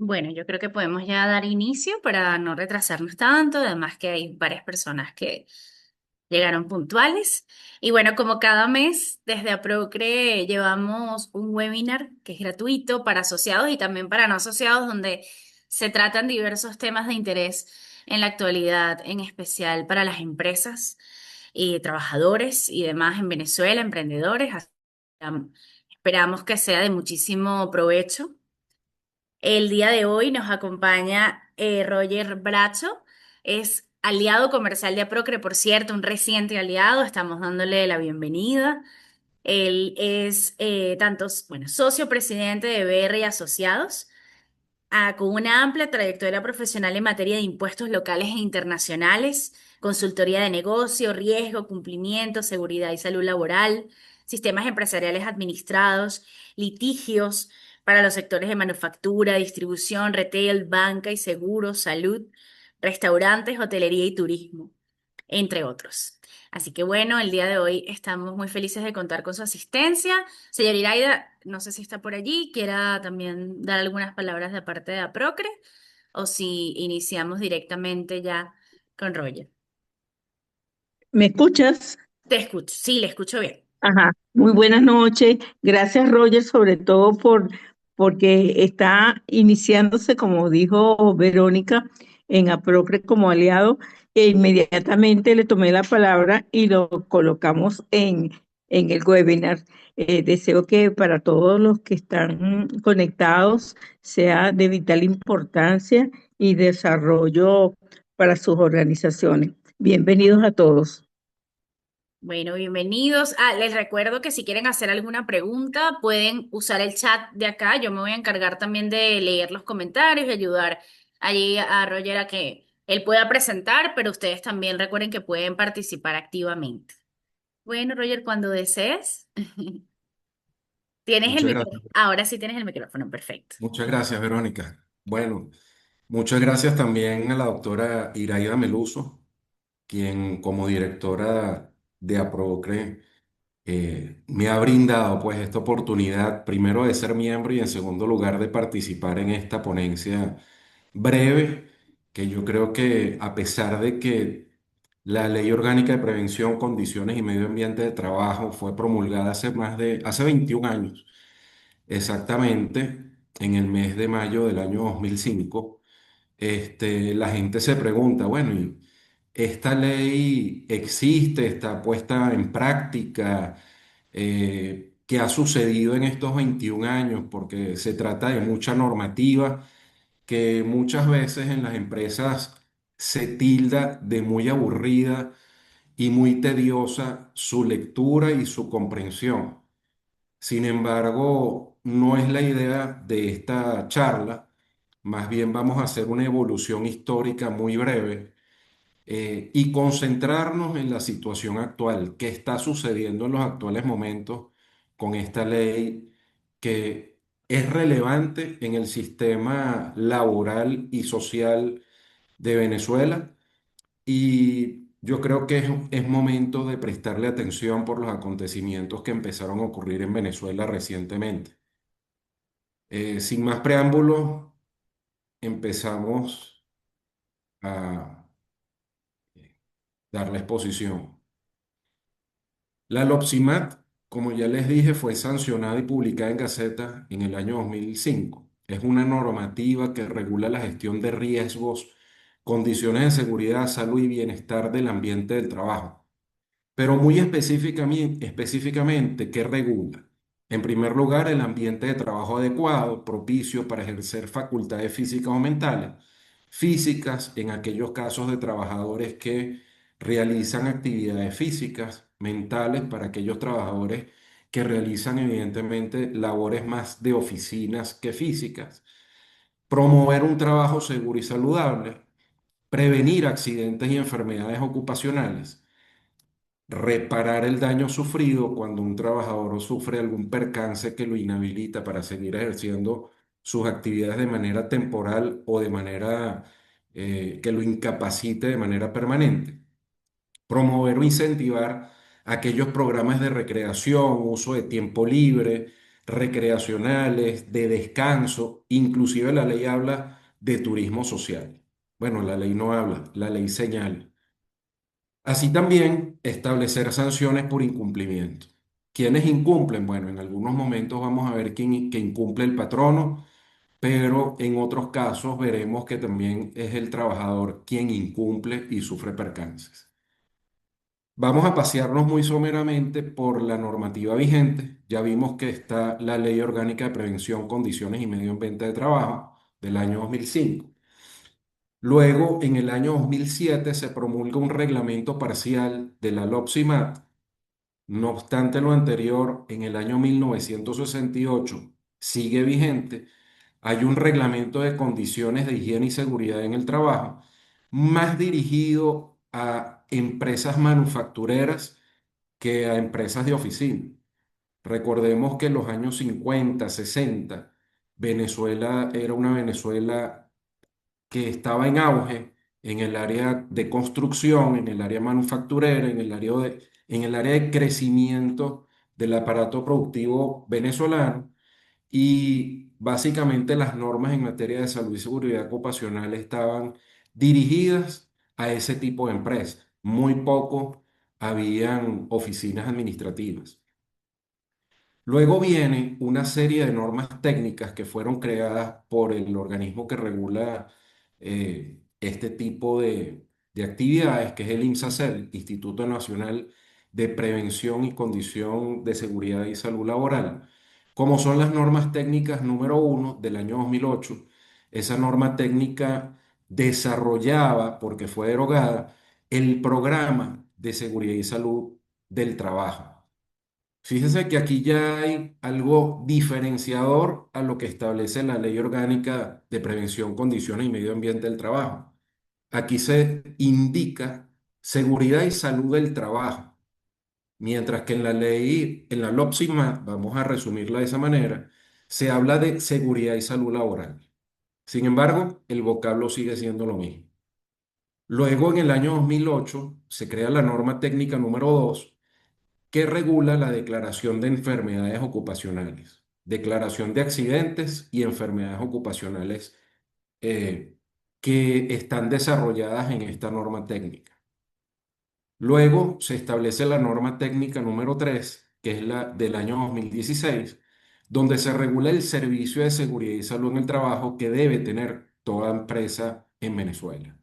Bueno, yo creo que podemos ya dar inicio para no retrasarnos tanto, además que hay varias personas que llegaron puntuales. Y bueno, como cada mes, desde Aprocre llevamos un webinar que es gratuito para asociados y también para no asociados, donde se tratan diversos temas de interés en la actualidad, en especial para las empresas y trabajadores y demás en Venezuela, emprendedores. Esperamos que sea de muchísimo provecho. El día de hoy nos acompaña Roger Bracho, es aliado comercial de Aprocre, por cierto, un reciente aliado, estamos dándole la bienvenida. Él es bueno, socio presidente de BR y Asociados, con una amplia trayectoria profesional en materia de impuestos locales e internacionales, consultoría de negocio, riesgo, cumplimiento, seguridad y salud laboral, sistemas empresariales administrados, litigios para los sectores de manufactura, distribución, retail, banca y seguros, salud, restaurantes, hotelería y turismo, entre otros. Así que bueno, el día de hoy estamos muy felices de contar con su asistencia. Señor Iraida, no sé si está por allí, quiera también dar algunas palabras de parte de Aprocre o si iniciamos directamente ya con Roger. ¿Me escuchas? Te escucho, sí, le escucho bien. Ajá. Muy buenas noches. Gracias, Roger, sobre todo porque está iniciándose, como dijo Verónica, en APROCRE como aliado, e inmediatamente le tomé la palabra y lo colocamos en el webinar. Deseo que para todos los que están conectados sea de vital importancia y desarrollo para sus organizaciones. Bienvenidos a todos. Bueno, bienvenidos. Les recuerdo que si quieren hacer alguna pregunta, pueden usar el chat de acá. Yo me voy a encargar también de leer los comentarios y ayudar allí a Roger a que él pueda presentar, pero ustedes también recuerden que pueden participar activamente. Bueno, Roger, cuando desees, tienes el Muchas gracias. micrófono. Ahora sí tienes el micrófono, perfecto. Muchas gracias, Verónica. Bueno, muchas gracias también a la doctora Iraida Meluso, quien como directora de APROCRE me ha brindado pues esta oportunidad, primero de ser miembro y en segundo lugar de participar en esta ponencia breve, que yo creo que a pesar de que la Ley Orgánica de Prevención, Condiciones y Medio Ambiente de Trabajo fue promulgada hace 21 años, exactamente, en el mes de mayo del año 2005, la gente se pregunta, bueno, ¿y esta ley existe, está puesta en práctica? ¿Qué ha sucedido en estos 21 años? Porque se trata de mucha normativa que muchas veces en las empresas se tilda de muy aburrida y muy tediosa su lectura y su comprensión. Sin embargo, no es la idea de esta charla. Más bien vamos a hacer una evolución histórica muy breve y concentrarnos en la situación actual, qué está sucediendo en los actuales momentos con esta ley que es relevante en el sistema laboral y social de Venezuela. Y yo creo que es momento de prestarle atención por los acontecimientos que empezaron a ocurrir en Venezuela recientemente. Sin más preámbulos, empezamos a dar la exposición. La LOPSIMAT, como ya les dije, fue sancionada y publicada en Gaceta en el año 2005. Es una normativa que regula la gestión de riesgos, condiciones de seguridad, salud y bienestar del ambiente del trabajo. Pero muy específicamente, ¿qué regula? En primer lugar, el ambiente de trabajo adecuado, propicio para ejercer facultades físicas o mentales. Físicas en aquellos casos de trabajadores que realizan actividades físicas, mentales para aquellos trabajadores que realizan evidentemente labores más de oficinas que físicas. Promover un trabajo seguro y saludable, prevenir accidentes y enfermedades ocupacionales, reparar el daño sufrido cuando un trabajador sufre algún percance que lo inhabilita para seguir ejerciendo sus actividades de manera temporal o de manera que lo incapacite de manera permanente. Promover o incentivar aquellos programas de recreación, uso de tiempo libre, recreacionales, de descanso, inclusive la ley habla de turismo social. Bueno, la ley no habla, la ley señala. Así también establecer sanciones por incumplimiento. ¿Quiénes incumplen? Bueno, en algunos momentos vamos a ver quién que incumple el patrono, pero en otros casos veremos que también es el trabajador quien incumple y sufre percances. Vamos a pasearnos muy someramente por la normativa vigente. Ya vimos que está la Ley Orgánica de Prevención, Condiciones y Medio Ambiente de Trabajo del año 2005. Luego, en el año 2007, se promulga un reglamento parcial de la LOPSIMAT. No obstante lo anterior, en el año 1968 sigue vigente. Hay un reglamento de condiciones de higiene y seguridad en el trabajo, más dirigido a empresas manufactureras que a empresas de oficina. Recordemos que en los años 50, 60, Venezuela era una Venezuela que estaba en auge en el área de construcción, en el área manufacturera, en el área de crecimiento del aparato productivo venezolano y básicamente las normas en materia de salud y seguridad ocupacional estaban dirigidas a ese tipo de empresas. Muy poco habían oficinas administrativas. Luego viene una serie de normas técnicas que fueron creadas por el organismo que regula este tipo de actividades, que es el INSACEL, Instituto Nacional de Prevención y Condición de Seguridad y Salud Laboral, como son las normas técnicas número 1 del año 2008. Esa norma técnica desarrollaba, porque fue derogada, el programa de seguridad y salud del trabajo. Fíjese que aquí ya hay algo diferenciador a lo que establece la Ley Orgánica de Prevención, Condiciones y Medio Ambiente del Trabajo. Aquí se indica seguridad y salud del trabajo, mientras que en la ley, en la LOPSIMA, vamos a resumirla de esa manera, se habla de seguridad y salud laboral. Sin embargo, el vocablo sigue siendo lo mismo. Luego, en el año 2008, se crea la norma técnica número 2 que regula la declaración de enfermedades ocupacionales, declaración de accidentes y enfermedades ocupacionales eh, que están desarrolladas en esta norma técnica. Luego se establece la norma técnica número 3, que es la del año 2016, donde se regula el servicio de seguridad y salud en el trabajo que debe tener toda empresa en Venezuela.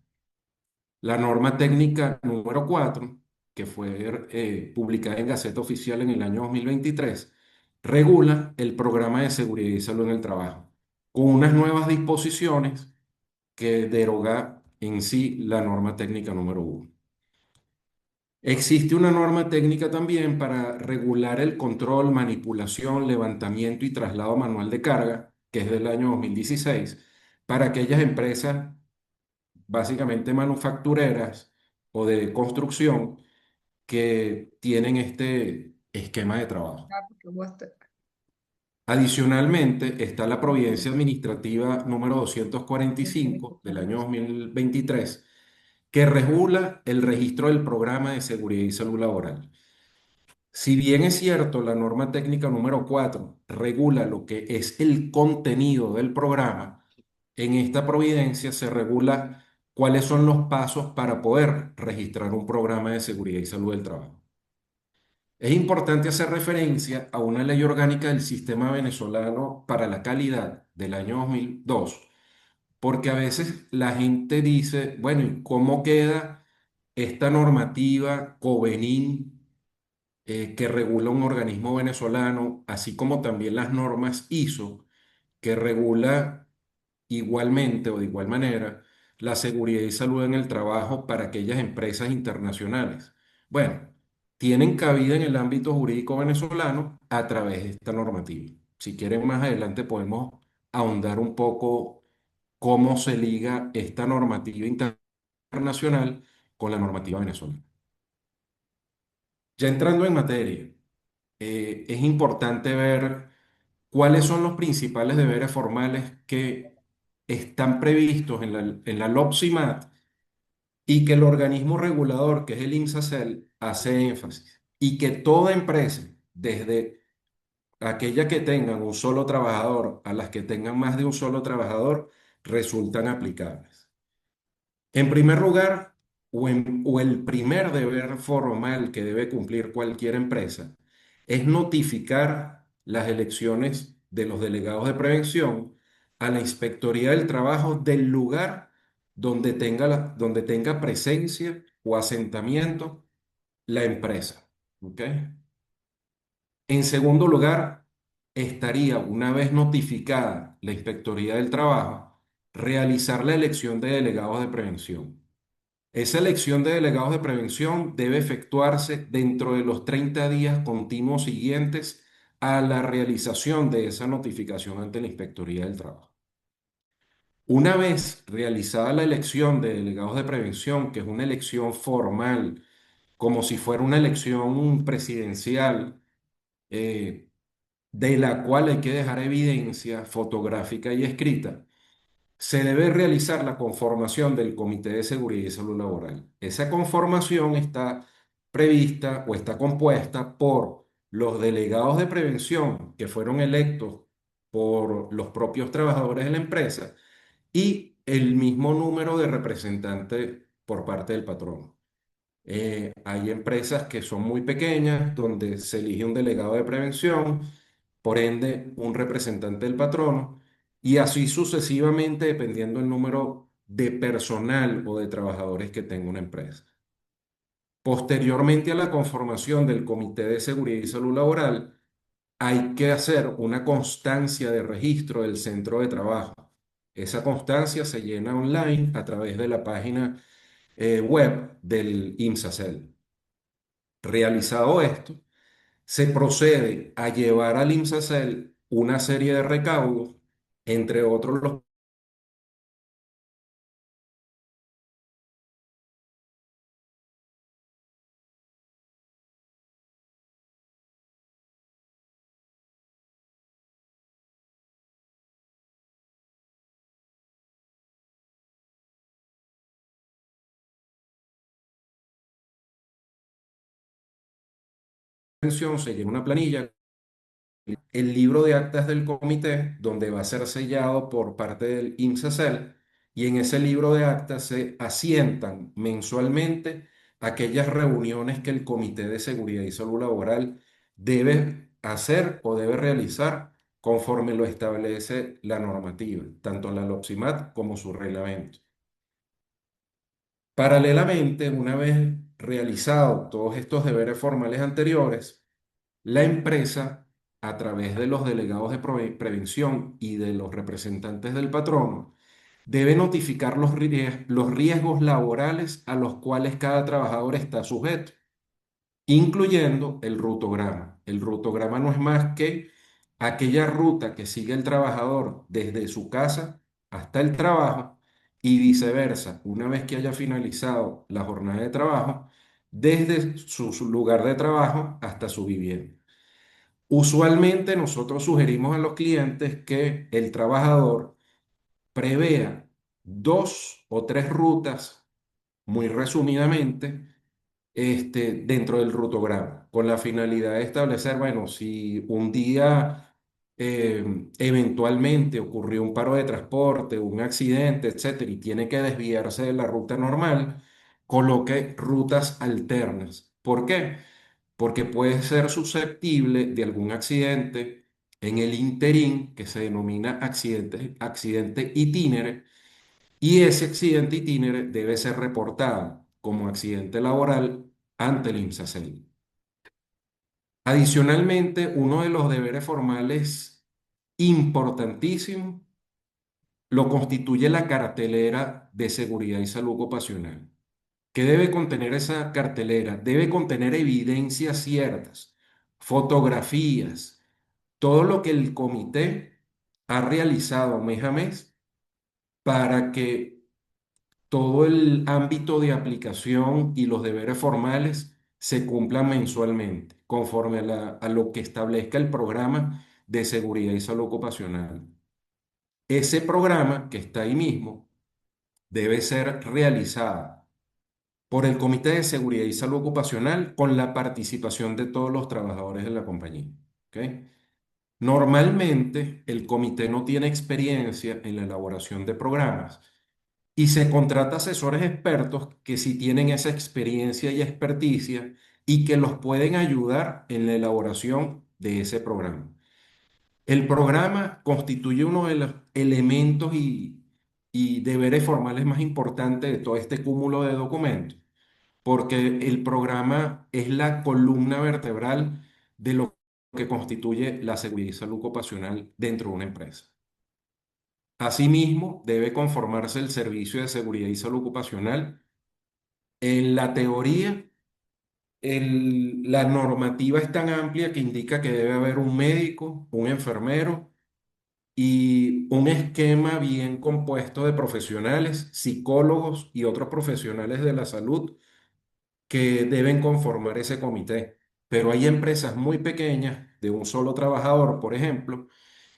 La norma técnica número 4, que fue publicada en Gaceta Oficial en el año 2023, regula el programa de seguridad y salud en el trabajo, con unas nuevas disposiciones que deroga en sí la norma técnica número 1. Existe una norma técnica también para regular el control, manipulación, levantamiento y traslado manual de carga, que es del año 2016, para aquellas empresas básicamente manufactureras o de construcción que tienen este esquema de trabajo. Ah, porque vos Adicionalmente, está la Providencia Administrativa número no querés 245 del escuchar año eso. 2023, que regula el registro del programa de seguridad y salud laboral. Si bien es cierto, la norma técnica número 4 regula lo que es el contenido del programa, en esta providencia se regula cuáles son los pasos para poder registrar un programa de seguridad y salud del trabajo. Es importante hacer referencia a una ley orgánica del Sistema Venezolano para la Calidad del año 2002, porque a veces la gente dice, bueno, ¿y cómo queda esta normativa Covenin que regula un organismo venezolano, así como también las normas ISO que regula igualmente o de igual manera la seguridad y salud en el trabajo para aquellas empresas internacionales? Bueno, tienen cabida en el ámbito jurídico venezolano a través de esta normativa. Si quieren, más adelante podemos ahondar un poco cómo se liga esta normativa internacional con la normativa venezolana. Ya entrando en materia, es importante ver cuáles son los principales deberes formales que están previstos en la LOPSIMAT y que el organismo regulador, que es el INSACEL, hace énfasis. Y que toda empresa, desde aquellas que tengan un solo trabajador a las que tengan más de un solo trabajador resultan aplicables. En primer lugar, o el primer deber formal que debe cumplir cualquier empresa es notificar las elecciones de los delegados de prevención a la Inspectoría del Trabajo del lugar donde tenga presencia o asentamiento la empresa. ¿Ok? En segundo lugar, estaría, una vez notificada la Inspectoría del Trabajo, realizar la elección de delegados de prevención. Esa elección de delegados de prevención debe efectuarse dentro de los 30 días continuos siguientes a la realización de esa notificación ante la Inspectoría del Trabajo. Una vez realizada la elección de delegados de prevención, que es una elección formal, como si fuera una elección presidencial, eh, de la cual hay que dejar evidencia fotográfica y escrita, se debe realizar la conformación del Comité de Seguridad y Salud Laboral. Esa conformación está prevista o está compuesta por los delegados de prevención que fueron electos por los propios trabajadores de la empresa y el mismo número de representantes por parte del patrón. Hay empresas que son muy pequeñas donde se elige un delegado de prevención, por ende un representante del patrono y así sucesivamente dependiendo el número de personal o de trabajadores que tenga una empresa. Posteriormente a la conformación del Comité de Seguridad y Salud Laboral, hay que hacer una constancia de registro del centro de trabajo. Esa constancia se llena online a través de la página web del IMSACEL. Realizado esto, se procede a llevar al IMSACEL una serie de recaudos, entre otros los de pensión, se llena una planilla, el libro de actas del comité, donde va a ser sellado por parte del IMSACEL, y en ese libro de actas se asientan mensualmente aquellas reuniones que el Comité de Seguridad y Salud Laboral debe hacer o debe realizar conforme lo establece la normativa, tanto la LOPSIMAT como su reglamento. Paralelamente, una vez realizados todos estos deberes formales anteriores, la empresa, a través de los delegados de prevención y de los representantes del patrono, debe notificar los riesgos laborales a los cuales cada trabajador está sujeto, incluyendo el rutograma. El rutograma no es más que aquella ruta que sigue el trabajador desde su casa hasta el trabajo y viceversa, una vez que haya finalizado la jornada de trabajo, desde su lugar de trabajo hasta su vivienda. Usualmente nosotros sugerimos a los clientes que el trabajador prevea dos o tres rutas, muy resumidamente, dentro del rutograma, con la finalidad de establecer, bueno, si un día eventualmente ocurrió un paro de transporte, un accidente, etcétera, y tiene que desviarse de la ruta normal, coloque rutas alternas. ¿Por qué? Porque puede ser susceptible de algún accidente en el interín que se denomina accidente itinere, y ese accidente itinere debe ser reportado como accidente laboral ante el IMSACEL. Adicionalmente, uno de los deberes formales importantísimos lo constituye la cartelera de seguridad y salud ocupacional. ¿Qué debe contener esa cartelera? Debe contener evidencias ciertas, fotografías, todo lo que el comité ha realizado mes a mes para que todo el ámbito de aplicación y los deberes formales se cumplan mensualmente, conforme a lo que establezca el programa de seguridad y salud ocupacional. Ese programa que está ahí mismo debe ser realizado por el Comité de Seguridad y Salud Ocupacional con la participación de todos los trabajadores de la compañía. ¿Ok? Normalmente, el comité no tiene experiencia en la elaboración de programas y se contrata asesores expertos que sí tienen esa experiencia y experticia y que los pueden ayudar en la elaboración de ese programa. El programa constituye uno de los elementos y deberes formales más importantes de todo este cúmulo de documentos, porque el programa es la columna vertebral de lo que constituye la seguridad y salud ocupacional dentro de una empresa. Asimismo, debe conformarse el servicio de seguridad y salud ocupacional. En la teoría, la normativa es tan amplia que indica que debe haber un médico, un enfermero y un esquema bien compuesto de profesionales, psicólogos y otros profesionales de la salud que deben conformar ese comité. Pero hay empresas muy pequeñas, de un solo trabajador, por ejemplo,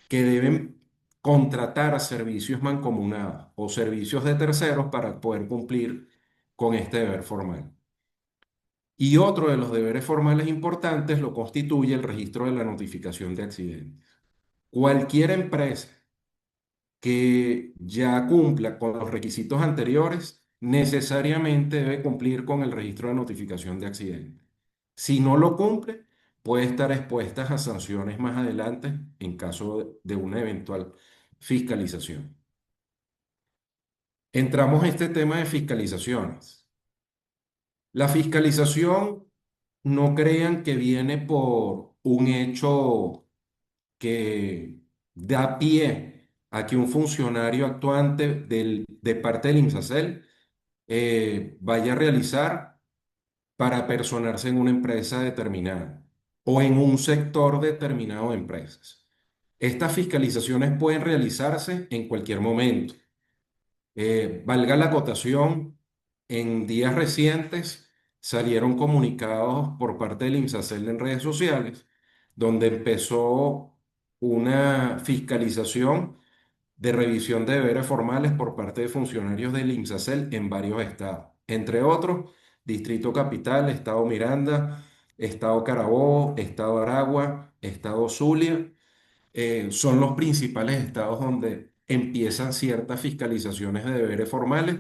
que deben contratar servicios mancomunados o servicios de terceros para poder cumplir con este deber formal. Y otro de los deberes formales importantes lo constituye el registro de la notificación de accidentes. Cualquier empresa que ya cumpla con los requisitos anteriores, necesariamente debe cumplir con el registro de notificación de accidentes. Si no lo cumple, puede estar expuesta a sanciones más adelante en caso de una eventual fiscalización. Entramos a este tema de fiscalizaciones. La fiscalización, no crean que viene por un hecho que da pie a que un funcionario actuante de parte del INSACEL vaya a realizar para personarse en una empresa determinada o en un sector determinado de empresas. Estas fiscalizaciones pueden realizarse en cualquier momento. Valga la acotación, en días recientes salieron comunicados por parte del INSACEL en redes sociales, donde empezó una fiscalización de revisión de deberes formales por parte de funcionarios del INSACEL en varios estados, entre otros, Distrito Capital, Estado Miranda, Estado Carabobo, Estado Aragua, Estado Zulia, son los principales estados donde empiezan ciertas fiscalizaciones de deberes formales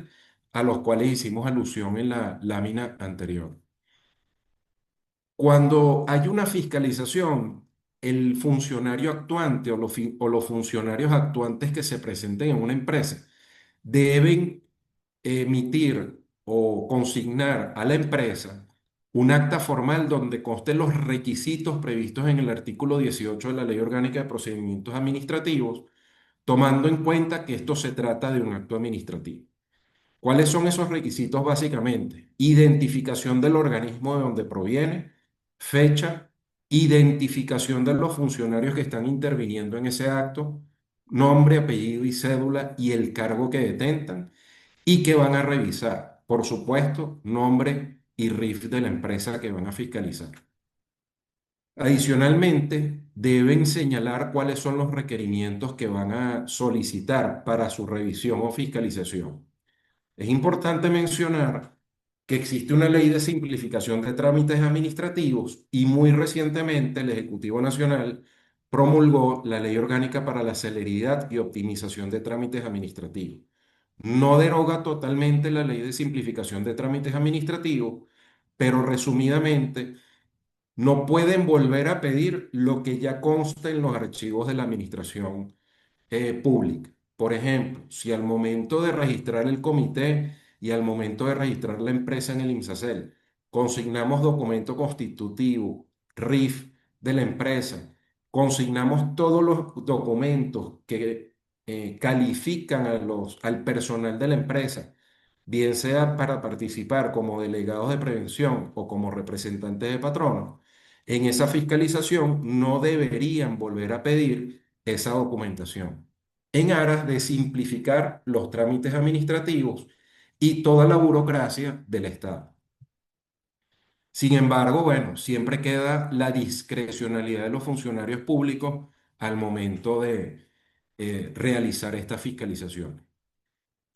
a los cuales hicimos alusión en la lámina anterior. Cuando hay una fiscalización, el funcionario actuante o los funcionarios actuantes que se presenten en una empresa deben emitir o consignar a la empresa un acta formal donde consten los requisitos previstos en el artículo 18 de la Ley Orgánica de Procedimientos Administrativos, tomando en cuenta que esto se trata de un acto administrativo. ¿Cuáles son esos requisitos básicamente? Identificación del organismo de donde proviene, fecha, identificación de los funcionarios que están interviniendo en ese acto, nombre, apellido y cédula y el cargo que detentan y que van a revisar. Por supuesto, nombre y RIF de la empresa que van a fiscalizar. Adicionalmente, deben señalar cuáles son los requerimientos que van a solicitar para su revisión o fiscalización. Es importante mencionar que existe una ley de simplificación de trámites administrativos y muy recientemente el Ejecutivo Nacional promulgó la Ley Orgánica para la Celeridad y Optimización de Trámites Administrativos. No deroga totalmente la Ley de Simplificación de Trámites Administrativos, pero resumidamente no pueden volver a pedir lo que ya consta en los archivos de la administración pública. Por ejemplo, si al momento de registrar el comité y al momento de registrar la empresa en el INSACEL consignamos documento constitutivo, RIF de la empresa, consignamos todos los documentos que califican al personal de la empresa, bien sea para participar como delegados de prevención o como representantes de patronos, en esa fiscalización no deberían volver a pedir esa documentación en aras de simplificar los trámites administrativos y toda la burocracia del Estado. Sin embargo, bueno, siempre queda la discrecionalidad de los funcionarios públicos al momento de realizar esta fiscalización.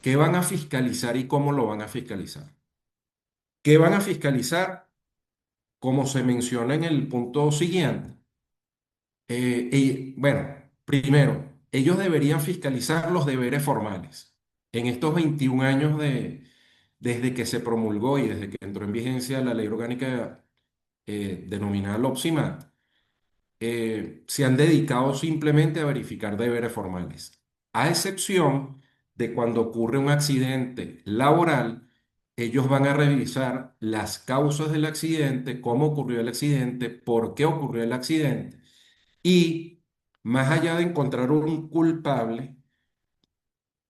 ¿Qué van a fiscalizar y cómo lo van a fiscalizar? ¿Qué van a fiscalizar? Como se menciona en el punto siguiente, Bueno, primero, ellos deberían fiscalizar los deberes formales. En estos 21 años desde que se promulgó y desde que entró en vigencia la ley orgánica denominada LOPSIMAT, se han dedicado simplemente a verificar deberes formales, a excepción de cuando ocurre un accidente laboral. Ellos van a revisar las causas del accidente, cómo ocurrió el accidente, por qué ocurrió el accidente y, más allá de encontrar un culpable,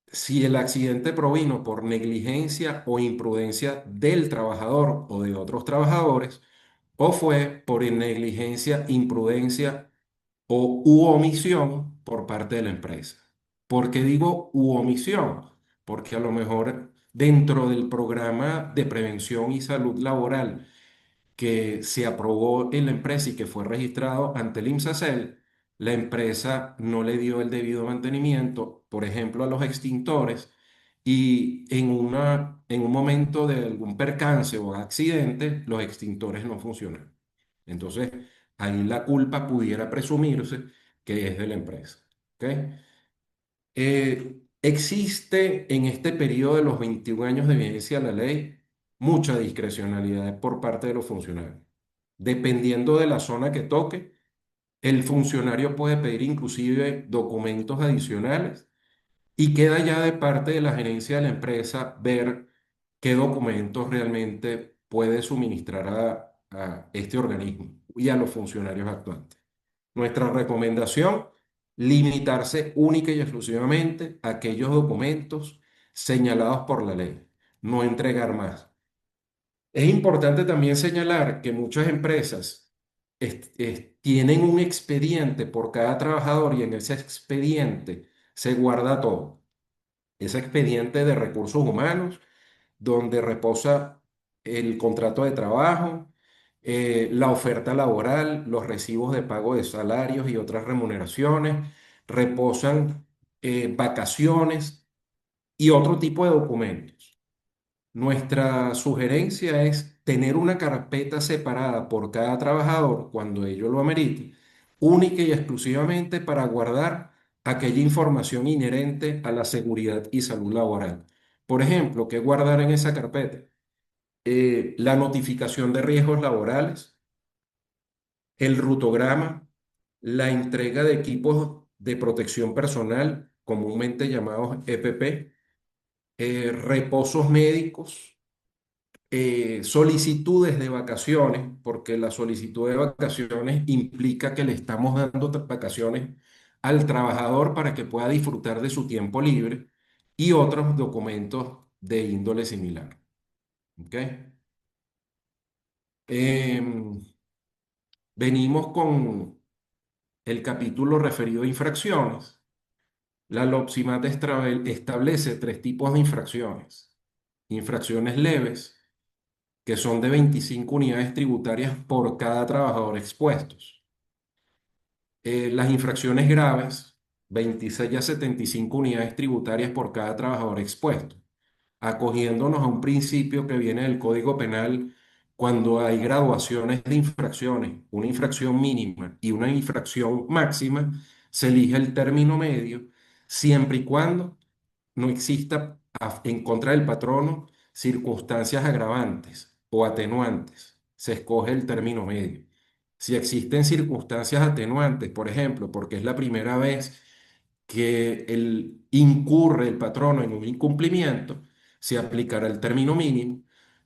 si el accidente provino por negligencia o imprudencia del trabajador o de otros trabajadores, o fue por negligencia, imprudencia u omisión por parte de la empresa. ¿Por qué digo u omisión? Porque a lo mejor dentro del programa de prevención y salud laboral que se aprobó en la empresa y que fue registrado ante el INSACEL, la empresa no le dio el debido mantenimiento, por ejemplo, a los extintores, y en un momento de algún percance o accidente, los extintores no funcionan. Entonces, ahí la culpa pudiera presumirse que es de la empresa. ¿Ok? Existe en este periodo de los 21 años de vigencia de la ley mucha discrecionalidad por parte de los funcionarios. Dependiendo de la zona que toque, el funcionario puede pedir inclusive documentos adicionales y queda ya de parte de la gerencia de la empresa ver qué documentos realmente puede suministrar a este organismo y a los funcionarios actuantes. Nuestra recomendación, limitarse única y exclusivamente a aquellos documentos señalados por la ley, no entregar más. Es importante también señalar que muchas empresas tienen un expediente por cada trabajador y en ese expediente se guarda todo. Ese expediente de recursos humanos donde reposa el contrato de trabajo, la oferta laboral, los recibos de pago de salarios y otras remuneraciones, reposan vacaciones y otro tipo de documentos. Nuestra sugerencia es tener una carpeta separada por cada trabajador cuando ello lo amerite, única y exclusivamente para guardar aquella información inherente a la seguridad y salud laboral. Por ejemplo, ¿qué guardar en esa carpeta? La notificación de riesgos laborales, el rutograma, la entrega de equipos de protección personal, comúnmente llamados EPP, reposos médicos, solicitudes de vacaciones, porque la solicitud de vacaciones implica que le estamos dando vacaciones al trabajador para que pueda disfrutar de su tiempo libre y otros documentos de índole similar. ¿Ok? Em, Venimos con el capítulo referido a infracciones. La LOPSIMAT establece tres tipos de infracciones. Infracciones leves, que son de 25 unidades tributarias por cada trabajador expuestos. Las infracciones graves, 26 a 75 unidades tributarias por cada trabajador expuesto, acogiéndonos a un principio que viene del Código Penal cuando hay graduaciones de infracciones, una infracción mínima y una infracción máxima, se elige el término medio siempre y cuando no exista en contra del patrono circunstancias agravantes o atenuantes. Se escoge el término medio. Si existen circunstancias atenuantes, por ejemplo, porque es la primera vez que incurre el patrono en un incumplimiento, se aplicará el término mínimo,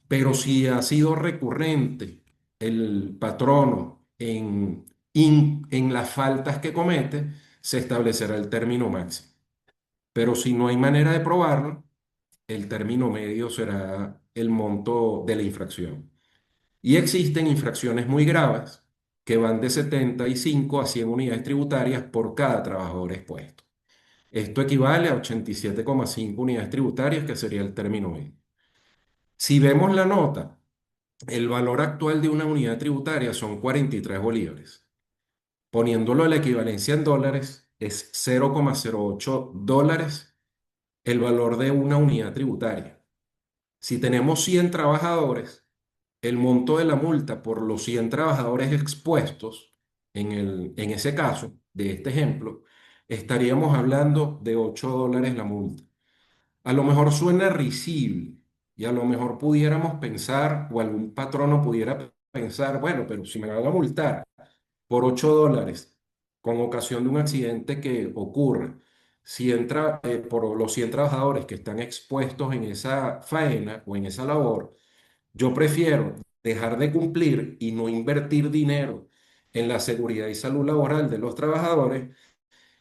pero si ha sido recurrente el patrono en las faltas que comete, se establecerá el término máximo. Pero si no hay manera de probarlo, el término medio será el monto de la infracción. Y existen infracciones muy graves que van de 75 a 100 unidades tributarias por cada trabajador expuesto. Esto equivale a 87,5 unidades tributarias, que sería el término medio. Si vemos la nota, el valor actual de una unidad tributaria son 43 bolívares. Poniéndolo a la equivalencia en dólares, es 0,08 dólares el valor de una unidad tributaria. Si tenemos 100 trabajadores, el monto de la multa por los 100 trabajadores expuestos en ese caso, de este ejemplo, estaríamos hablando de $8 la multa. A lo mejor suena risible y a lo mejor pudiéramos pensar, o algún patrono pudiera pensar, bueno, pero si me van a multar por $8 con ocasión de un accidente que ocurre, si entra, por los 100 trabajadores que están expuestos en esa faena o en esa labor, yo prefiero dejar de cumplir y no invertir dinero en la seguridad y salud laboral de los trabajadores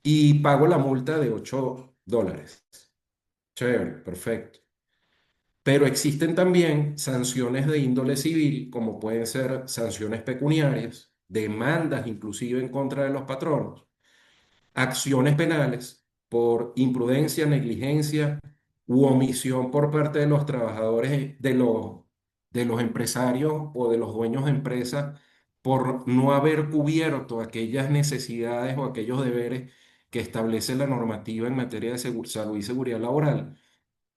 y pago la multa de $8. Chévere, perfecto. Pero existen también sanciones de índole civil, como pueden ser sanciones pecuniarias, demandas inclusive en contra de los patronos, acciones penales por imprudencia, negligencia u omisión por parte de los trabajadores, de los empresarios o de los dueños de empresas por no haber cubierto aquellas necesidades o aquellos deberes que establece la normativa en materia de salud y seguridad laboral.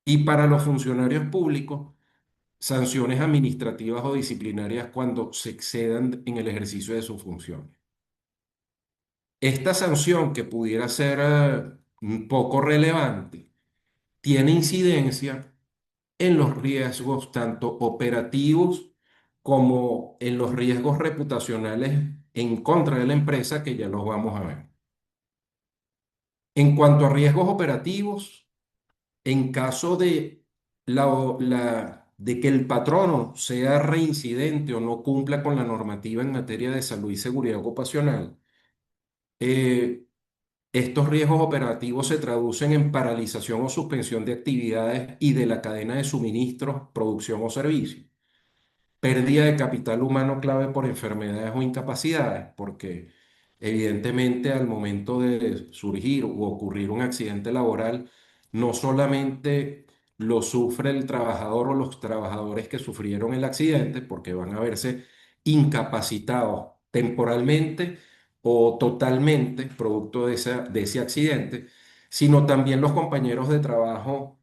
Y para los funcionarios públicos, sanciones administrativas o disciplinarias cuando se excedan en el ejercicio de sus funciones. Esta sanción, que pudiera ser un poco relevante, tiene incidencia en los riesgos tanto operativos como en los riesgos reputacionales en contra de la empresa, que ya los vamos a ver. En cuanto a riesgos operativos, en caso de que el patrono sea reincidente o no cumpla con la normativa en materia de salud y seguridad ocupacional, eh, estos riesgos operativos se traducen en paralización o suspensión de actividades y de la cadena de suministros, producción o servicio. Pérdida de capital humano clave por enfermedades o incapacidades, porque evidentemente al momento de surgir o ocurrir un accidente laboral, no solamente lo sufre el trabajador o los trabajadores que sufrieron el accidente, porque van a verse incapacitados temporalmente o totalmente producto de ese accidente, sino también los compañeros de trabajo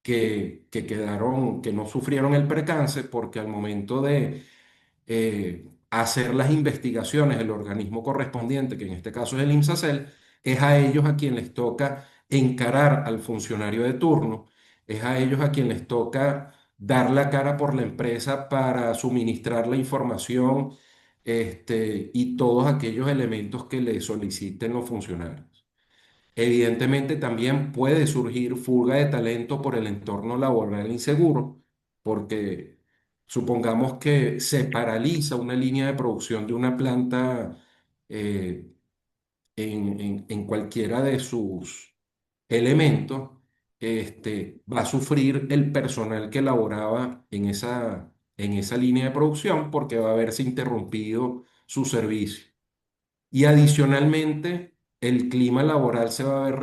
que quedaron, que no sufrieron el percance, porque al momento de hacer las investigaciones del organismo correspondiente, que en este caso es el INSACEL, es a ellos a quien les toca encarar al funcionario de turno, es a ellos a quien les toca dar la cara por la empresa para suministrar la información, y todos aquellos elementos que le soliciten los funcionarios. Evidentemente también puede surgir fuga de talento por el entorno laboral inseguro, porque supongamos que se paraliza una línea de producción de una planta, eh, en cualquiera de sus elementos, va a sufrir el personal que laboraba en esa línea de producción, porque va a haberse interrumpido su servicio. Y adicionalmente, el clima laboral se va a ver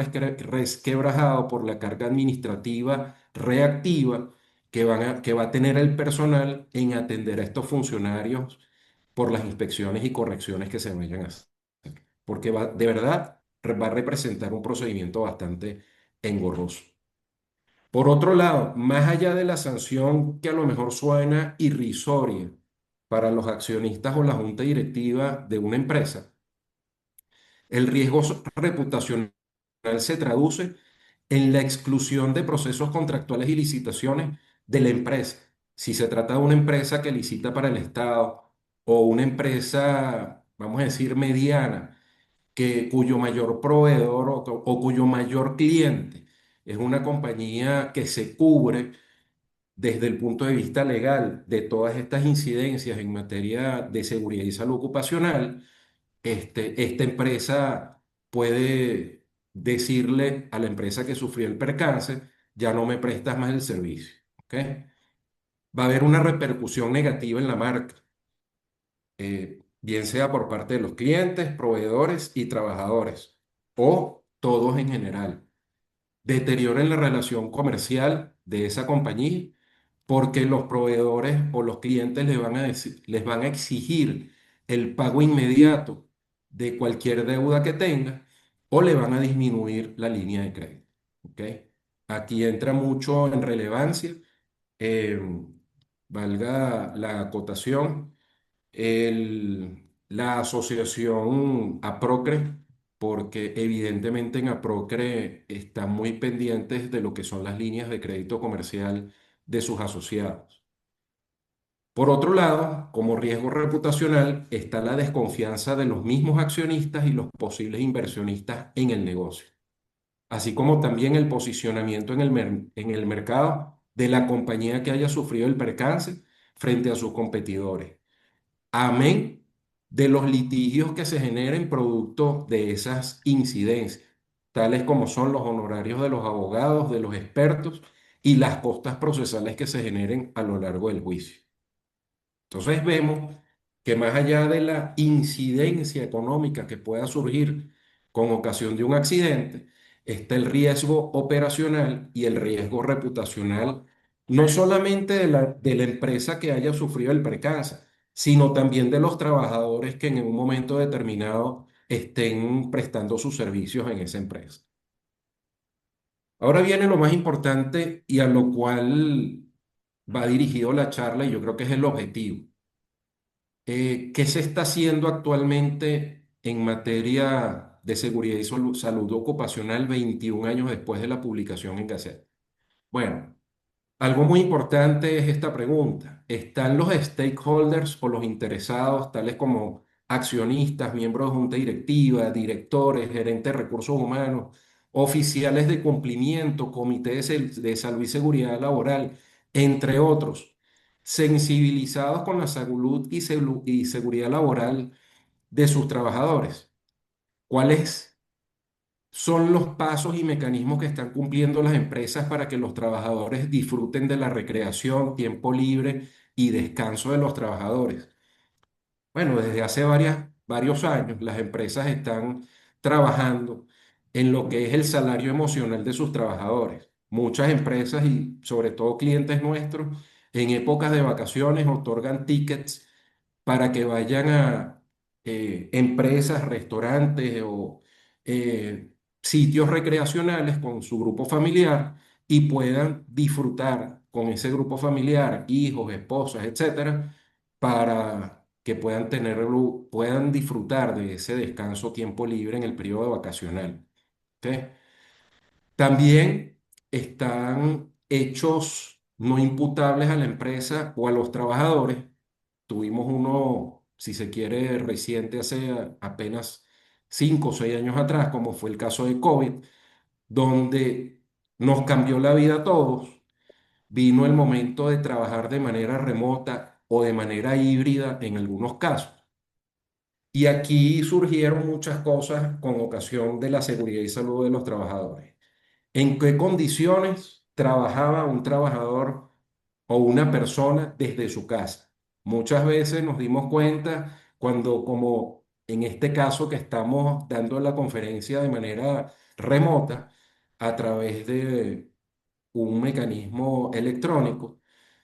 resquebrajado por la carga administrativa reactiva que va a tener el personal en atender a estos funcionarios por las inspecciones y correcciones que se vayan a hacer. Porque de verdad va a representar un procedimiento bastante engorroso. Por otro lado, más allá de la sanción que a lo mejor suena irrisoria para los accionistas o la junta directiva de una empresa, el riesgo reputacional se traduce en la exclusión de procesos contractuales y licitaciones de la empresa. Si se trata de una empresa que licita para el Estado o una empresa, vamos a decir, mediana, cuyo mayor proveedor o cuyo mayor cliente es una compañía que se cubre desde el punto de vista legal de todas estas incidencias en materia de seguridad y salud ocupacional, esta empresa puede decirle a la empresa que sufrió el percance: ya no me prestas más el servicio. ¿Ok? Va a haber una repercusión negativa en la marca, bien sea por parte de los clientes, proveedores y trabajadores, o todos en general. Deteriora en la relación comercial de esa compañía, porque los proveedores o los clientes les van a exigir el pago inmediato de cualquier deuda que tenga, o le van a disminuir la línea de crédito. ¿Ok? Aquí entra mucho en relevancia, eh, valga la acotación, la asociación APROCRE, porque evidentemente en APROCRE están muy pendientes de lo que son las líneas de crédito comercial de sus asociados. Por otro lado, como riesgo reputacional está la desconfianza de los mismos accionistas y los posibles inversionistas en el negocio, así como también el posicionamiento en el mercado de la compañía que haya sufrido el percance frente a sus competidores. Amén de los litigios que se generen producto de esas incidencias, tales como son los honorarios de los abogados, de los expertos y las costas procesales que se generen a lo largo del juicio. Entonces vemos que más allá de la incidencia económica que pueda surgir con ocasión de un accidente, está el riesgo operacional y el riesgo reputacional, no solamente de la empresa que haya sufrido el percance, sino también de los trabajadores que en un momento determinado estén prestando sus servicios en esa empresa. Ahora viene lo más importante y a lo cual va dirigido la charla y yo creo que es el objetivo. ¿Qué se está haciendo actualmente en materia de seguridad y salud ocupacional 21 años después de la publicación en Gaceta? Bueno, algo muy importante es esta pregunta. ¿Están los stakeholders o los interesados, tales como accionistas, miembros de junta directiva, directores, gerentes de recursos humanos, oficiales de cumplimiento, comité de salud y seguridad laboral, entre otros, sensibilizados con la salud y seguridad laboral de sus trabajadores? ¿Cuáles son los pasos y mecanismos que están cumpliendo las empresas para que los trabajadores disfruten de la recreación, tiempo libre y descanso de los trabajadores? Bueno, desde hace varios años las empresas están trabajando en lo que es el salario emocional de sus trabajadores. Muchas empresas y sobre todo clientes nuestros en épocas de vacaciones otorgan tickets para que vayan a empresas, restaurantes o sitios recreacionales con su grupo familiar y puedan disfrutar con ese grupo familiar, hijos, esposas, etcétera, para que puedan disfrutar de ese descanso, tiempo libre en el periodo vacacional. ¿Ok? También están hechos no imputables a la empresa o a los trabajadores. Tuvimos uno, si se quiere, reciente, hace apenas 5 o 6 años atrás, como fue el caso de COVID, donde nos cambió la vida a todos. Vino el momento de trabajar de manera remota o de manera híbrida en algunos casos. Y aquí surgieron muchas cosas con ocasión de la seguridad y salud de los trabajadores. ¿En qué condiciones trabajaba un trabajador o una persona desde su casa? Muchas veces nos dimos cuenta cuando, como en este caso que estamos dando la conferencia de manera remota a través de un mecanismo electrónico,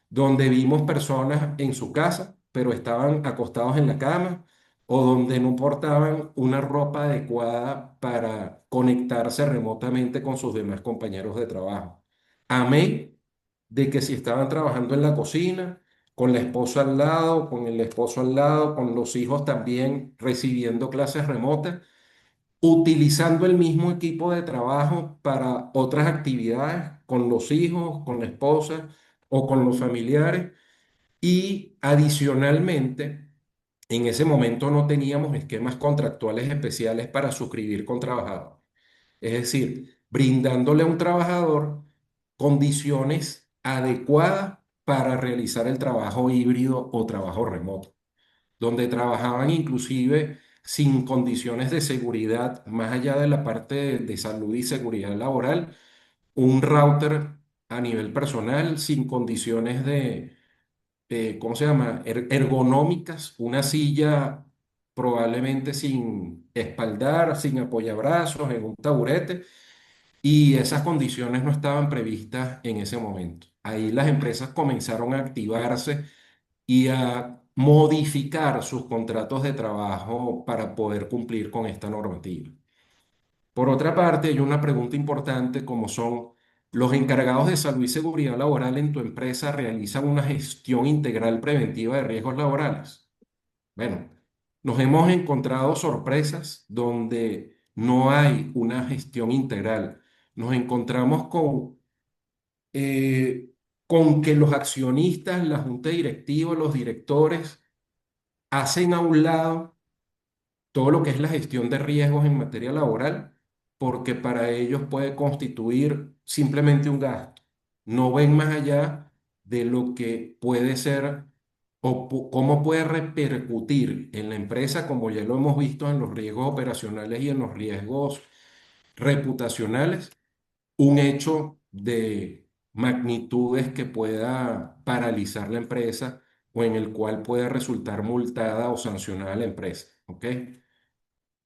donde vimos personas en su casa, pero estaban acostados en la cama, o donde no portaban una ropa adecuada para conectarse remotamente con sus demás compañeros de trabajo. Amén de que si estaban trabajando en la cocina, con la esposa al lado, con el esposo al lado, con los hijos también recibiendo clases remotas, utilizando el mismo equipo de trabajo para otras actividades con los hijos, con la esposa o con los familiares. Y adicionalmente, en ese momento no teníamos esquemas contractuales especiales para suscribir con trabajadores. Es decir, brindándole a un trabajador condiciones adecuadas para realizar el trabajo híbrido o trabajo remoto, donde trabajaban inclusive sin condiciones de seguridad, más allá de la parte de salud y seguridad laboral, un router a nivel personal, sin condiciones ¿cómo se llama? Ergonómicas, una silla probablemente sin espaldar, sin apoyabrazos, en un taburete, y esas condiciones no estaban previstas en ese momento. Ahí las empresas comenzaron a activarse y a modificar sus contratos de trabajo para poder cumplir con esta normativa. Por otra parte, hay una pregunta importante como son, ¿los encargados de salud y seguridad laboral en tu empresa realizan una gestión integral preventiva de riesgos laborales? Bueno, nos hemos encontrado sorpresas donde no hay una gestión integral. Nos encontramos eh, con que los accionistas, la junta directiva, los directores hacen a un lado todo lo que es la gestión de riesgos en materia laboral, porque para ellos puede constituir simplemente un gasto. No ven más allá de lo que puede ser o cómo puede repercutir en la empresa, como ya lo hemos visto en los riesgos operacionales y en los riesgos reputacionales, un hecho de magnitudes que pueda paralizar la empresa o en el cual pueda resultar multada o sancionada la empresa. ¿Ok?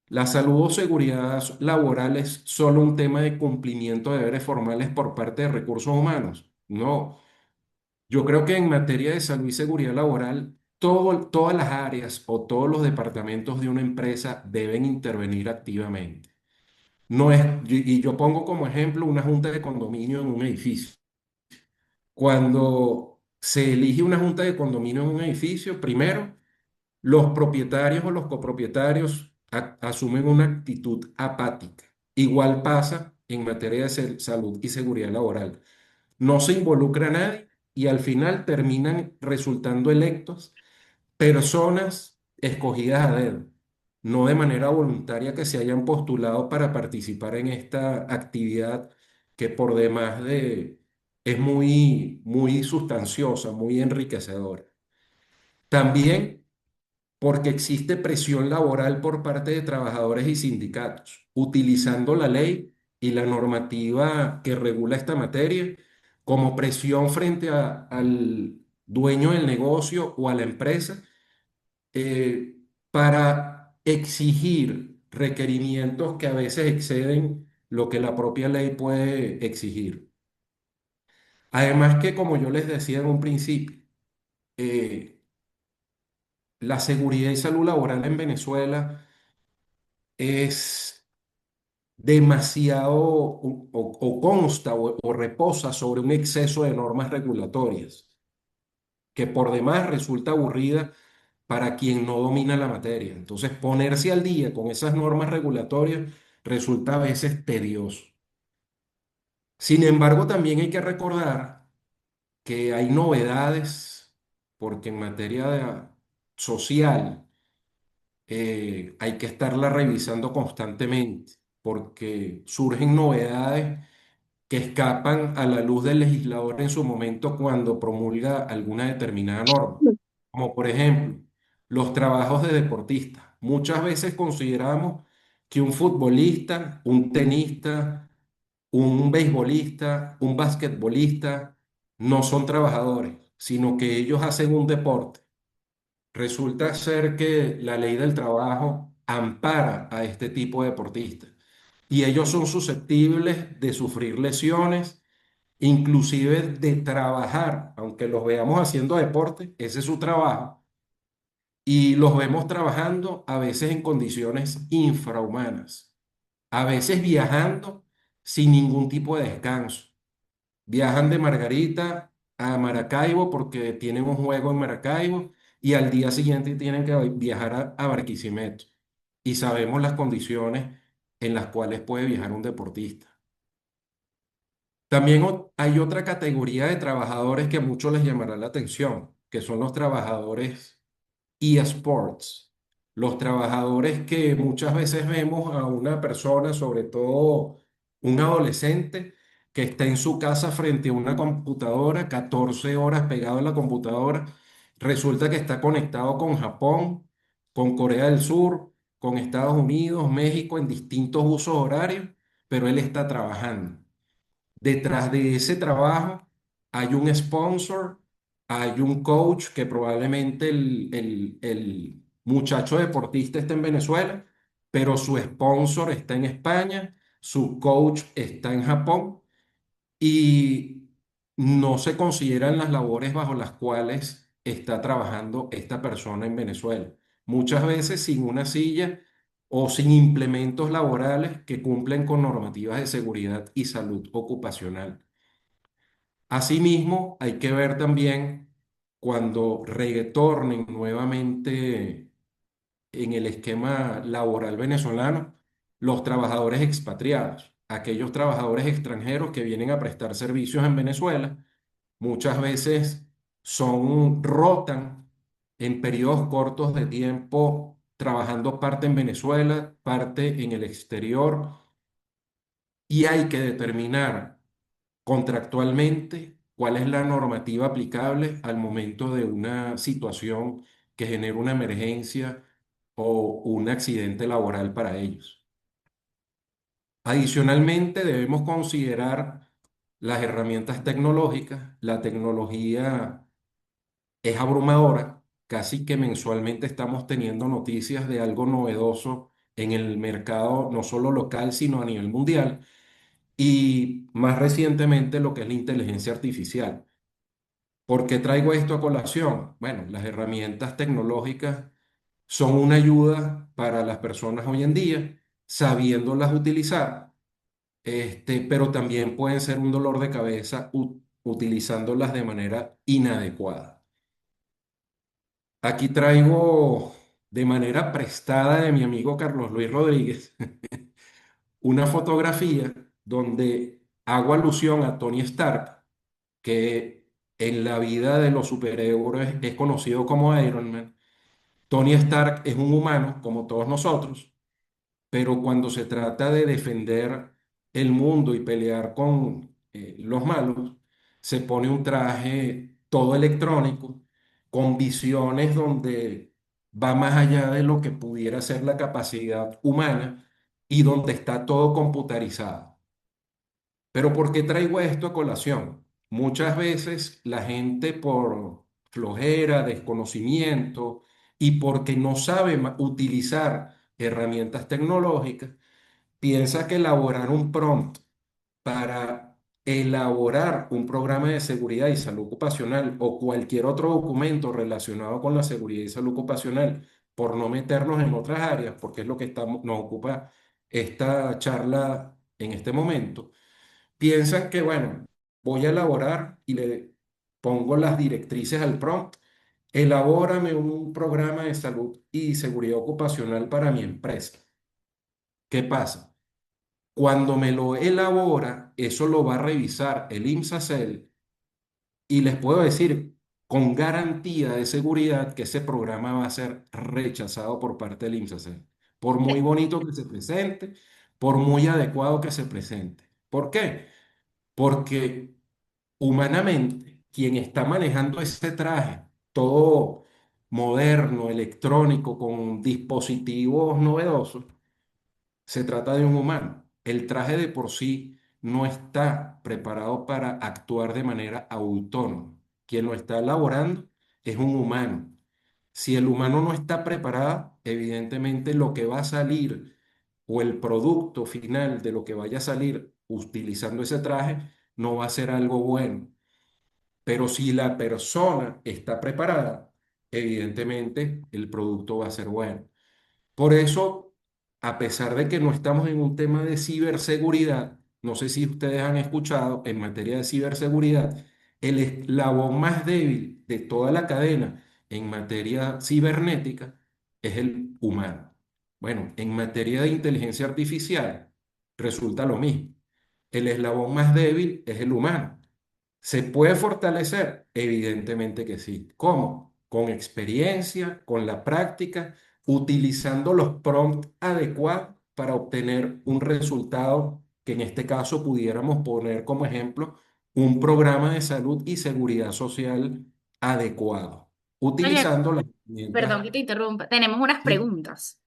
La salud o seguridad laboral es solo un tema de cumplimiento de deberes formales por parte de recursos humanos. No, yo creo que en materia de salud y seguridad laboral, todas las áreas o todos los departamentos de una empresa deben intervenir activamente. No es, y yo pongo como ejemplo una junta de condominio en un edificio. Cuando se elige una junta de condominio en un edificio, primero, los propietarios o los copropietarios asumen una actitud apática. Igual pasa en materia de salud y seguridad laboral. No se involucra a nadie y al final terminan resultando electos personas escogidas a dedo, no de manera voluntaria que se hayan postulado para participar en esta actividad que por demás es muy sustanciosa, muy enriquecedora. También porque existe presión laboral por parte de trabajadores y sindicatos, utilizando la ley y la normativa que regula esta materia como presión frente al dueño del negocio o a la empresa eh, para exigir requerimientos que a veces exceden lo que la propia ley puede exigir. Además que, como yo les decía en un principio, eh, la seguridad y salud laboral en Venezuela es demasiado o consta o reposa sobre un exceso de normas regulatorias, que por demás resulta aburrida para quien no domina la materia. Entonces, ponerse al día con esas normas regulatorias resulta a veces tedioso. Sin embargo, también hay que recordar que hay novedades, porque en materia social, hay que estarla revisando constantemente porque surgen novedades que escapan a la luz del legislador en su momento cuando promulga alguna determinada norma, como por ejemplo los trabajos de deportistas. Muchas veces consideramos que un futbolista, un tenista, un beisbolista, un basquetbolista no son trabajadores, sino que ellos hacen un deporte. Resulta ser que la ley del trabajo ampara a este tipo de deportistas y ellos son susceptibles de sufrir lesiones, inclusive de trabajar, aunque los veamos haciendo deporte, ese es su trabajo, y los vemos trabajando a veces en condiciones infrahumanas, a veces viajando sin ningún tipo de descanso. Viajan de Margarita a Maracaibo porque tienen un juego en Maracaibo y al día siguiente tienen que viajar a Barquisimeto. Y sabemos las condiciones en las cuales puede viajar un deportista. También hay otra categoría de trabajadores que a muchos les llamará la atención, que son los trabajadores eSports, los trabajadores que muchas veces vemos a una persona, sobre todo un adolescente, que está en su casa frente a una computadora, 14 horas pegado en la computadora, resulta que está conectado con Japón, con Corea del Sur, con Estados Unidos, México, en distintos usos horarios, pero él está trabajando. Detrás de ese trabajo hay un sponsor, hay un coach que probablemente el muchacho deportista está en Venezuela, pero su sponsor está en España, su coach está en Japón y no se consideran las labores bajo las cuales está trabajando esta persona en Venezuela. Muchas veces sin una silla o sin implementos laborales que cumplen con normativas de seguridad y salud ocupacional. Asimismo, hay que ver también cuando retornen nuevamente en el esquema laboral venezolano los trabajadores expatriados, aquellos trabajadores extranjeros que vienen a prestar servicios en Venezuela. Muchas veces rotan en periodos cortos de tiempo, trabajando parte en Venezuela, parte en el exterior, y hay que determinar contractualmente cuál es la normativa aplicable al momento de una situación que genere una emergencia o un accidente laboral para ellos. Adicionalmente, debemos considerar las herramientas tecnológicas. La tecnología es abrumadora. Casi que mensualmente estamos teniendo noticias de algo novedoso en el mercado, no solo local, sino a nivel mundial. Y más recientemente lo que es la inteligencia artificial. ¿Por qué traigo esto a colación? Bueno, las herramientas tecnológicas son una ayuda para las personas hoy en día, sabiéndolas utilizar, pero también pueden ser un dolor de cabeza utilizándolas de manera inadecuada. Aquí traigo de manera prestada de mi amigo Carlos Luis Rodríguez una fotografía donde hago alusión a Tony Stark, que en la vida de los superhéroes es conocido como Iron Man. Tony Stark es un humano como todos nosotros, pero cuando se trata de defender el mundo y pelear con los malos, se pone un traje todo electrónico, con visiones donde va más allá de lo que pudiera ser la capacidad humana y donde está todo computarizado. Pero ¿por qué traigo esto a colación? Muchas veces la gente por flojera, desconocimiento y porque no sabe utilizar herramientas tecnológicas, piensa que elaborar un prompt para elaborar un programa de seguridad y salud ocupacional o cualquier otro documento relacionado con la seguridad y salud ocupacional, por no meternos en otras áreas, porque es lo que nos ocupa esta charla en este momento, piensan que, bueno, voy a elaborar y le pongo las directrices al prompt, elabórame un programa de salud y seguridad ocupacional para mi empresa. ¿Qué pasa? Cuando me lo elabora, eso lo va a revisar el INSACEL y les puedo decir con garantía de seguridad que ese programa va a ser rechazado por parte del INSACEL. Por muy bonito que se presente, por muy adecuado que se presente. ¿Por qué? Porque humanamente, quien está manejando ese traje, todo moderno, electrónico, con dispositivos novedosos, se trata de un humano. El traje de por sí no está preparado para actuar de manera autónoma. Quien lo está elaborando es un humano. Si el humano no está preparado, evidentemente lo que va a salir o el producto final de lo que vaya a salir utilizando ese traje no va a ser algo bueno. Pero si la persona está preparada, evidentemente el producto va a ser bueno. Por eso, a pesar de que no estamos en un tema de ciberseguridad, no sé si ustedes han escuchado en materia de ciberseguridad, el eslabón más débil de toda la cadena en materia cibernética es el humano. Bueno, en materia de inteligencia artificial resulta lo mismo. El eslabón más débil es el humano. ¿Se puede fortalecer? Evidentemente que sí. ¿Cómo? Con experiencia, con la práctica, utilizando los prompts adecuados para obtener un resultado que en este caso pudiéramos poner como ejemplo un programa de salud y seguridad social adecuado, Oye, utilizando las perdón herramientas. que te interrumpa. Tenemos unas Sí, preguntas.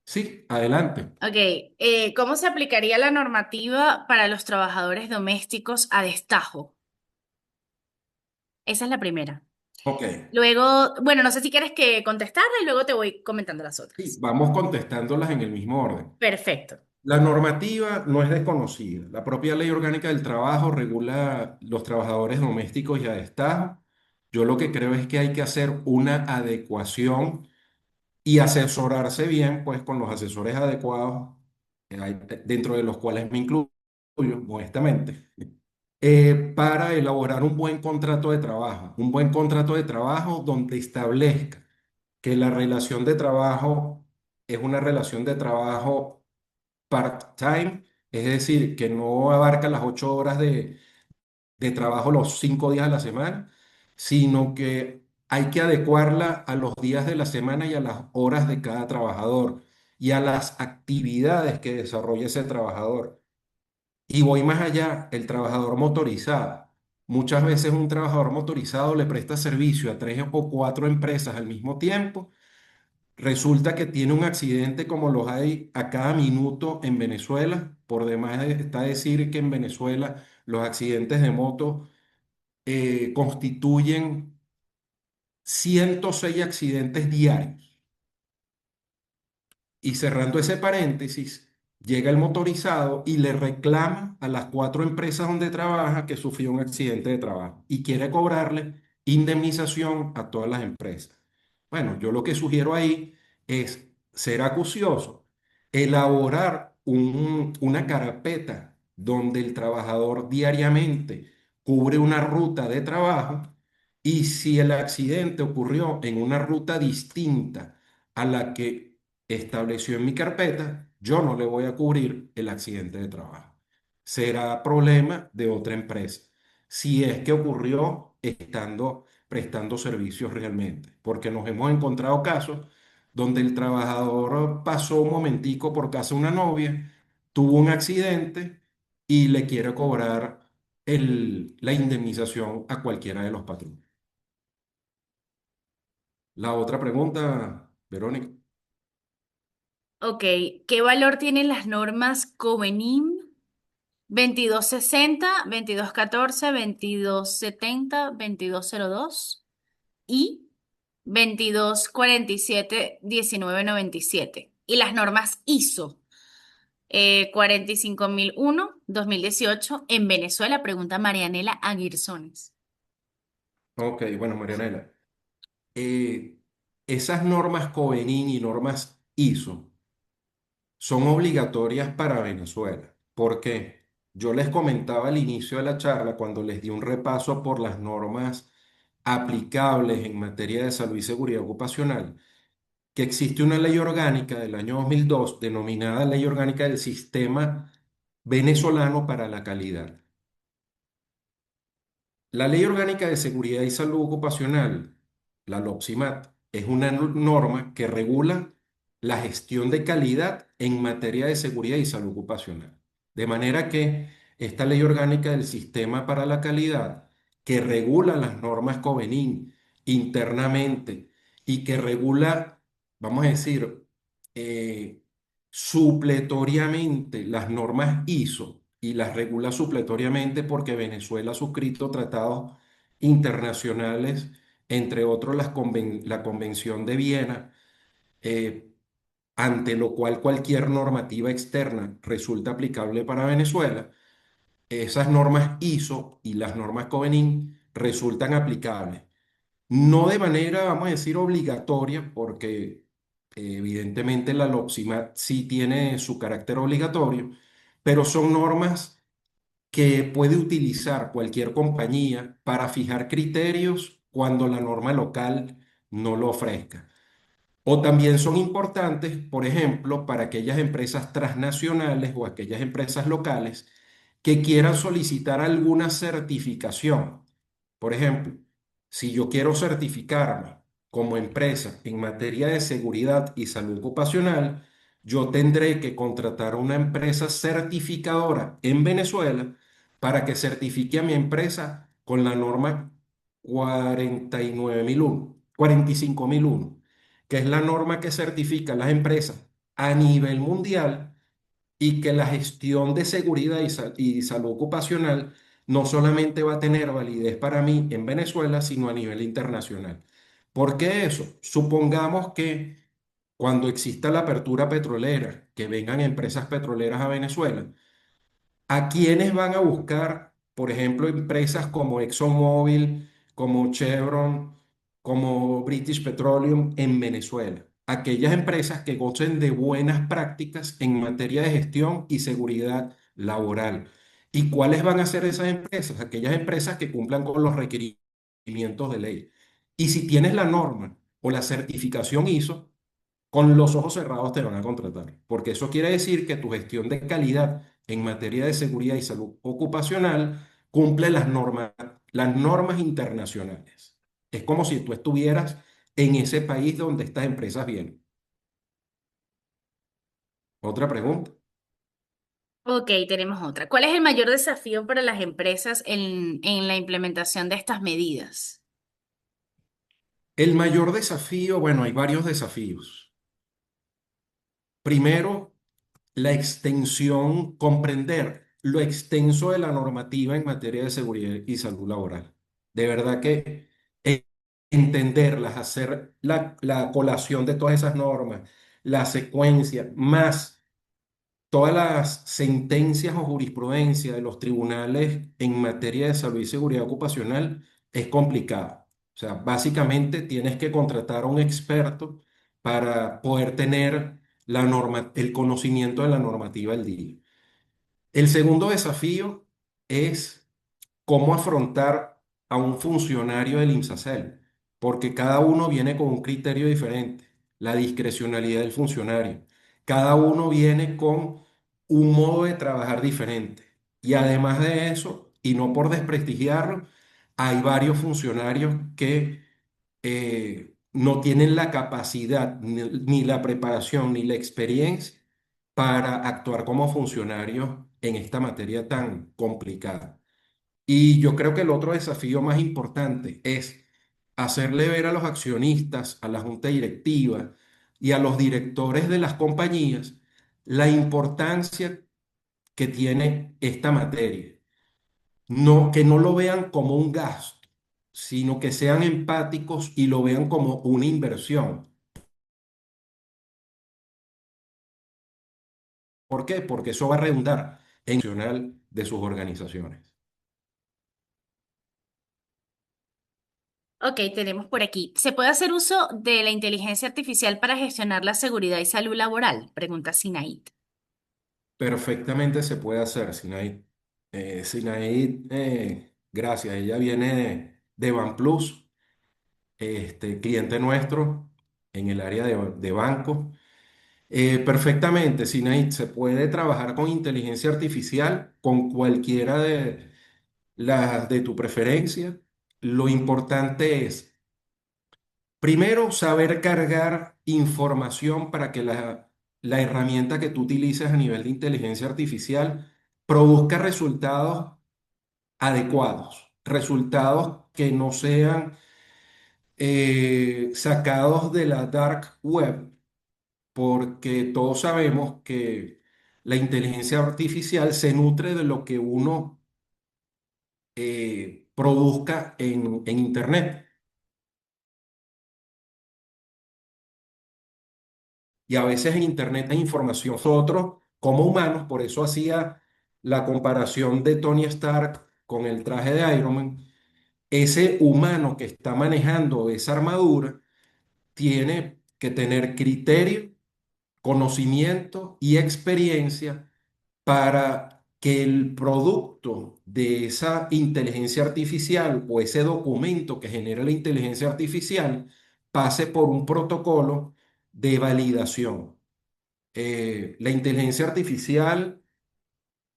sí, adelante. Ok, ¿cómo se aplicaría la normativa para los trabajadores domésticos a destajo? Esa es la primera. Ok. Luego, bueno, no sé si quieres que contestarla y luego te voy comentando las Sí, otras. vamos contestándolas en el mismo orden. Perfecto. La normativa no es desconocida. La propia Ley Orgánica del Trabajo regula los trabajadores domésticos y a destajo. Yo lo que creo es que hay que hacer una adecuación y asesorarse bien, pues, con los asesores adecuados, dentro de los cuales me incluyo, modestamente, para elaborar un buen contrato de trabajo. Un buen contrato de trabajo donde establezca que la relación de trabajo es una relación de trabajo part-time, es decir, que no abarca las 8 horas de trabajo los 5 días a la semana, sino que hay que adecuarla a los días de la semana y a las horas de cada trabajador y a las actividades que desarrolla ese trabajador. Y voy más allá, el trabajador motorizado. Muchas veces un trabajador motorizado le presta servicio a 3 o 4 empresas al mismo tiempo. Resulta que tiene un accidente como los hay a cada minuto en Venezuela. Por demás está decir que en Venezuela los accidentes de moto constituyen 106 accidentes diarios. Y cerrando ese paréntesis, llega el motorizado y le reclama a las 4 empresas donde trabaja que sufrió un accidente de trabajo y quiere cobrarle indemnización a todas las empresas. Bueno, yo lo que sugiero ahí es ser acucioso, elaborar una carpeta donde el trabajador diariamente cubre una ruta de trabajo y si el accidente ocurrió en una ruta distinta a la que estableció en mi carpeta, yo no le voy a cubrir el accidente de trabajo. Será problema de otra empresa. Si es que ocurrió estando prestando servicios realmente, porque nos hemos encontrado casos donde el trabajador pasó un momentico por casa de una novia, tuvo un accidente y le quiere cobrar la indemnización a cualquiera de los patrones. La otra pregunta, Verónica. Ok, ¿qué valor tienen las normas Covenim 2260, 2214, 2270, 2202 y 2247, 1997? Y las normas ISO 45001, 2018 en Venezuela, pregunta Marianela Aguirzones. Ok, bueno, Marianela. eh, Esas normas Covenin y normas ISO son obligatorias para Venezuela. ¿Por qué? Yo les comentaba al inicio de la charla, cuando les di un repaso por las normas aplicables en materia de salud y seguridad ocupacional, que existe una ley orgánica del año 2002 denominada Ley Orgánica del Sistema Venezolano para la Calidad. La Ley Orgánica de Seguridad y Salud Ocupacional, la LOPSIMAT, es una norma que regula la gestión de calidad en materia de seguridad y salud ocupacional. De manera que esta Ley Orgánica del Sistema para la Calidad, que regula las normas Covenin internamente y que regula, vamos a decir, eh, supletoriamente las normas ISO y las regula supletoriamente porque Venezuela ha suscrito tratados internacionales, entre otros la Convención de Viena, eh, ante lo cual cualquier normativa externa resulta aplicable para Venezuela. Esas normas ISO y las normas Covenin resultan aplicables. No de manera, vamos a decir, obligatoria, porque evidentemente la LOPSIMAT sí tiene su carácter obligatorio, pero son normas que puede utilizar cualquier compañía para fijar criterios cuando la norma local no lo ofrezca. O también son importantes, por ejemplo, para aquellas empresas transnacionales o aquellas empresas locales que quieran solicitar alguna certificación. Por ejemplo, si yo quiero certificarme como empresa en materia de seguridad y salud ocupacional, yo tendré que contratar a una empresa certificadora en Venezuela para que certifique a mi empresa con la norma 49001, 45001, que es la norma que certifica a las empresas a nivel mundial y que la gestión de seguridad y salud ocupacional no solamente va a tener validez para mí en Venezuela, sino a nivel internacional. ¿Por qué eso? Supongamos que cuando exista la apertura petrolera, que vengan empresas petroleras a Venezuela, ¿a quiénes van a buscar, por ejemplo, empresas como ExxonMobil, como Chevron, como British Petroleum en Venezuela? Aquellas empresas que gocen de buenas prácticas en materia de gestión y seguridad laboral. ¿Y cuáles van a ser esas empresas? Aquellas empresas que cumplan con los requerimientos de ley. Y si tienes la norma o la certificación ISO, con los ojos cerrados te van a contratar, porque eso quiere decir que tu gestión de calidad en materia de seguridad y salud ocupacional cumple las normas internacionales. Es como si tú estuvieras en ese país donde estas empresas vienen. Otra pregunta. Ok, tenemos otra. ¿Cuál es el mayor desafío para las empresas en la implementación de estas medidas? El mayor desafío, bueno, hay varios desafíos. Primero, la extensión, comprender lo extenso de la normativa en materia de seguridad y salud laboral. De verdad que eh, entenderlas, hacer la colación de todas esas normas, la secuencia, más todas las sentencias o jurisprudencia de los tribunales en materia de salud y seguridad ocupacional es complicado. O sea, básicamente tienes que contratar a un experto para poder tener el conocimiento de la normativa al día. El segundo desafío es cómo afrontar a un funcionario del INSACEL, porque cada uno viene con un criterio diferente, la discrecionalidad del funcionario. Cada uno viene con un modo de trabajar diferente. Y además de eso, y no por desprestigiarlo, hay varios funcionarios que no tienen la capacidad, ni la preparación, ni la experiencia para actuar como funcionarios en esta materia tan complicada. Y yo creo que el otro desafío más importante es hacerle ver a los accionistas, a la junta directiva y a los directores de las compañías la importancia que tiene esta materia. No, que no lo vean como un gasto, sino que sean empáticos y lo vean como una inversión. ¿Por qué? Porque eso va a redundar en el funcional de sus organizaciones. Ok, tenemos por aquí. ¿Se puede hacer uso de la inteligencia artificial para gestionar la seguridad y salud laboral? Pregunta Sinaid. Perfectamente se puede hacer, Sinaid. Sinaid, gracias, ella viene de BanPlus, cliente nuestro en el área de banco. Perfectamente, Sinaid, se puede trabajar con inteligencia artificial, con cualquiera de las de tu preferencia. Lo importante es, primero, saber cargar información para que la herramienta que tú utilices a nivel de inteligencia artificial produzca resultados adecuados, resultados que no sean sacados de la dark web, porque todos sabemos que la inteligencia artificial se nutre de lo que uno produzca en Internet. Y a veces en Internet hay información. Nosotros, como humanos, por eso hacía la comparación de Tony Stark con el traje de Iron Man, ese humano que está manejando esa armadura tiene que tener criterio, conocimiento y experiencia para que el producto de esa inteligencia artificial o ese documento que genera la inteligencia artificial pase por un protocolo de validación. La inteligencia artificial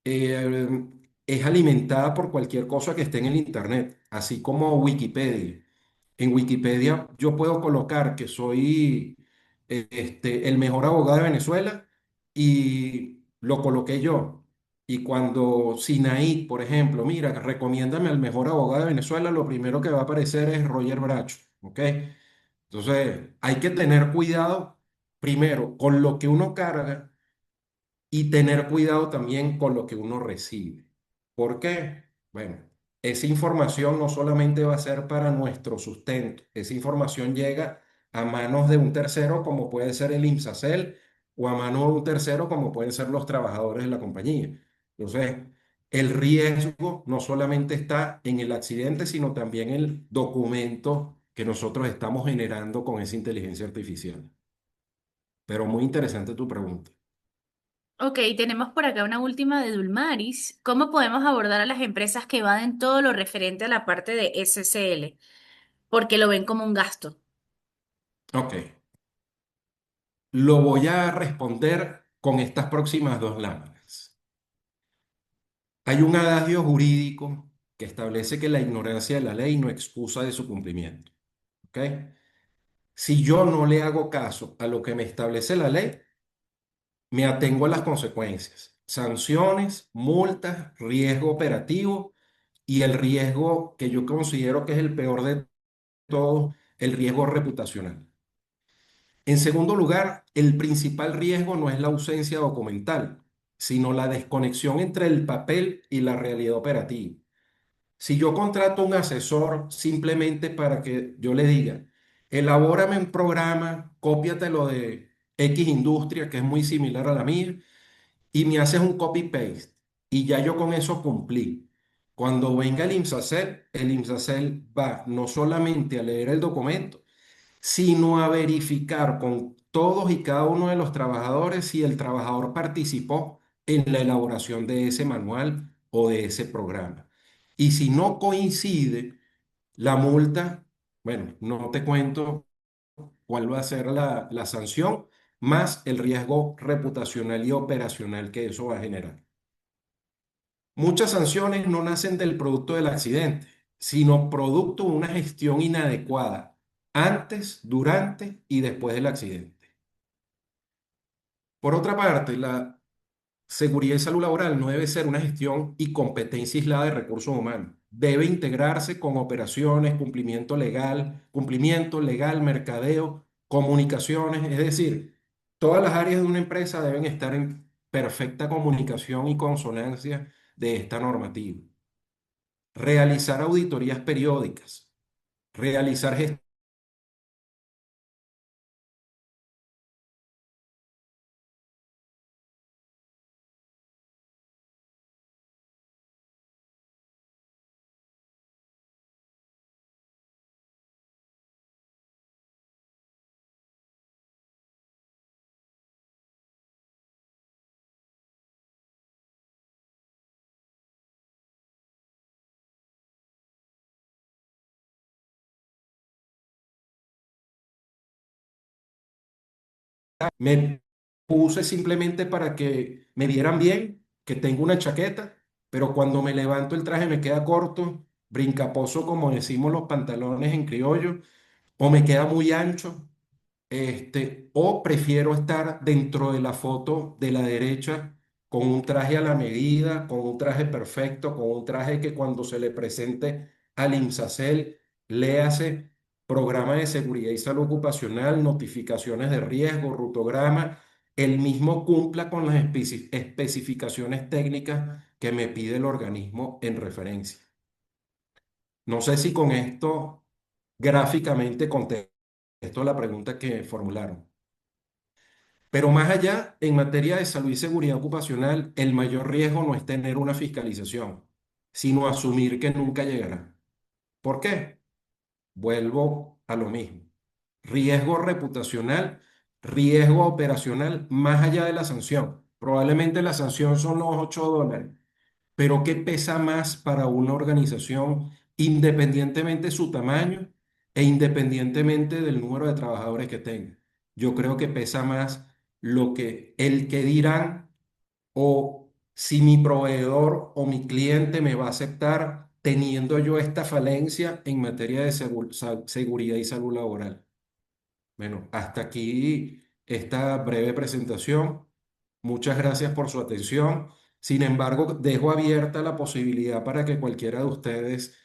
eh, es alimentada por cualquier cosa que esté en el Internet, así como Wikipedia. En Wikipedia yo puedo colocar que soy el mejor abogado de Venezuela y lo coloqué yo. Y cuando Sinaí, por ejemplo, mira, recomiéndame al mejor abogado de Venezuela, lo primero que va a aparecer es Roger Bracho, ¿ok? Entonces, hay que tener cuidado, primero, con lo que uno carga y tener cuidado también con lo que uno recibe. ¿Por qué? Bueno, esa información no solamente va a ser para nuestro sustento, esa información llega a manos de un tercero como puede ser el IMSACEL o a manos de un tercero como pueden ser los trabajadores de la compañía. Entonces, el riesgo no solamente está en el accidente, sino también en el documento que nosotros estamos generando con esa inteligencia artificial. Pero muy interesante tu pregunta. Ok, tenemos por acá una última de Dulmaris. ¿Cómo podemos abordar a las empresas que evaden todo lo referente a la parte de SCL? Porque lo ven como un gasto. Ok, lo voy a responder con estas próximas dos láminas. Hay un adagio jurídico que establece que la ignorancia de la ley no excusa de su cumplimiento. ¿Ok? Si yo no le hago caso a lo que me establece la ley, me atengo a las consecuencias, sanciones, multas, riesgo operativo y el riesgo que yo considero que es el peor de todos, el riesgo reputacional. En segundo lugar, el principal riesgo no es la ausencia documental, sino la desconexión entre el papel y la realidad operativa. Si yo contrato un asesor simplemente para que yo le diga, elabórame un programa, cópiatelo de X industria, que es muy similar a la mía, y me haces un copy-paste, y ya yo con eso cumplí. Cuando venga el IMSACEL va no solamente a leer el documento, sino a verificar con todos y cada uno de los trabajadores si el trabajador participó en la elaboración de ese manual o de ese programa. Y si no coincide, la multa, bueno, no te cuento cuál va a ser la sanción, más el riesgo reputacional y operacional que eso va a generar. Muchas sanciones no nacen del producto del accidente, sino producto de una gestión inadecuada antes, durante y después del accidente. Por otra parte, la seguridad y salud laboral no debe ser una gestión y competencia aislada de recursos humanos. Debe integrarse con operaciones, cumplimiento legal, mercadeo, comunicaciones, es decir, todas las áreas de una empresa deben estar en perfecta comunicación y consonancia de esta normativa. Realizar auditorías periódicas, realizar gestión. Me puse simplemente para que me vieran bien, que tengo una chaqueta, pero cuando me levanto el traje me queda corto, brincaposo como decimos los pantalones en criollo, o me queda muy ancho, o prefiero estar dentro de la foto de la derecha con un traje a la medida, con un traje perfecto, con un traje que cuando se le presente al INSACEL, léase programa de seguridad y salud ocupacional, notificaciones de riesgo, rutograma, el mismo cumpla con las especificaciones técnicas que me pide el organismo en referencia. No sé si con esto gráficamente contesto la pregunta que formularon. Pero más allá, en materia de salud y seguridad ocupacional, el mayor riesgo no es tener una fiscalización, sino asumir que nunca llegará. ¿Por qué? Vuelvo a lo mismo. Riesgo reputacional, riesgo operacional, más allá de la sanción. Probablemente la sanción son los $8, pero ¿qué pesa más para una organización independientemente de su tamaño e independientemente del número de trabajadores que tenga? Yo creo que pesa más lo que el que dirán o si mi proveedor o mi cliente me va a aceptar teniendo yo esta falencia en materia de seguridad y salud laboral. Bueno, hasta aquí esta breve presentación. Muchas gracias por su atención. Sin embargo, dejo abierta la posibilidad para que cualquiera de ustedes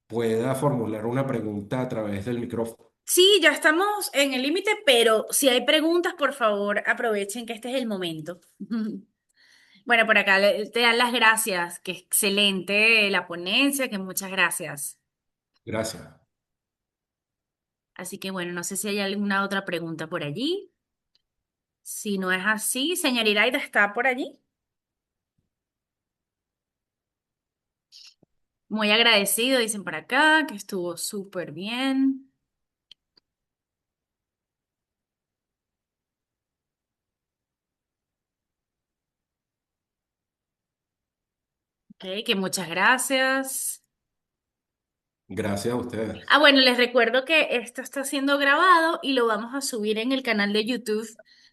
pueda formular una pregunta a través del micrófono. Sí, ya estamos en el límite, pero si hay preguntas, por favor, aprovechen que este es el momento. Bueno, por acá te dan las gracias, que excelente la ponencia, que muchas gracias. Gracias. Así que bueno, no sé si hay alguna otra pregunta por allí. Si no es así, señor Iraida está por allí. Muy agradecido, dicen por acá, que estuvo súper bien. Ok, que muchas gracias. Gracias a ustedes. Ah, bueno, les recuerdo que esto está siendo grabado y lo vamos a subir en el canal de YouTube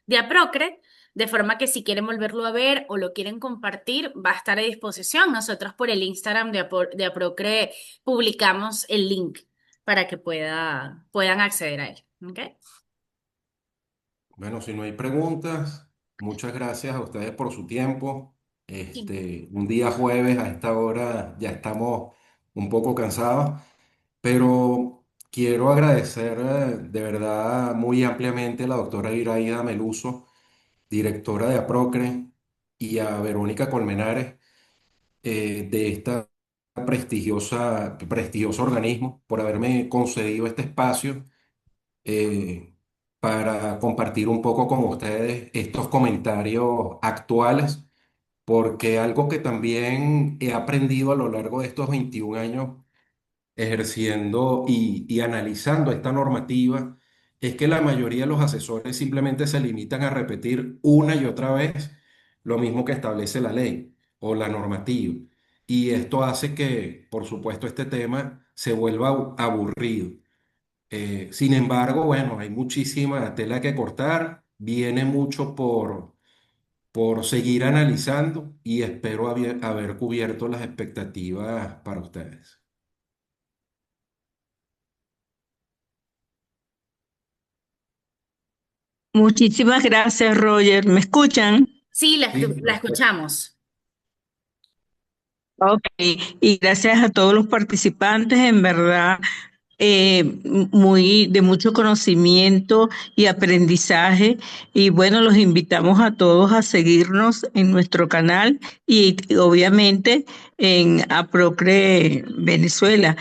de Aprocre, de forma que si quieren volverlo a ver o lo quieren compartir, va a estar a disposición. Nosotros por el Instagram de Aprocre publicamos el link para que puedan acceder a él. ¿Ok? Bueno, si no hay preguntas, muchas gracias a ustedes por su tiempo. Sí. Un día jueves a esta hora ya estamos un poco cansados, pero quiero agradecer de verdad muy ampliamente a la doctora Iraida Meluso, directora de APROCRE, y a Verónica Colmenares, de esta prestigioso organismo por haberme concedido este espacio eh, para compartir un poco con ustedes estos comentarios actuales, porque algo que también he aprendido a lo largo de estos 21 años ejerciendo y analizando esta normativa es que la mayoría de los asesores simplemente se limitan a repetir una y otra vez lo mismo que establece la ley o la normativa. Y esto hace que, por supuesto, este tema se vuelva aburrido. Sin embargo, bueno, hay muchísima tela que cortar, viene mucho por seguir analizando y espero haber cubierto las expectativas para ustedes. Muchísimas gracias, Roger. ¿Me escuchan? Sí, Sí, la perfecto. escuchamos. Ok, y gracias a todos los participantes, en verdad, muy de mucho conocimiento y aprendizaje. Y bueno, los invitamos a todos a seguirnos en nuestro canal y obviamente en Aprocre Venezuela.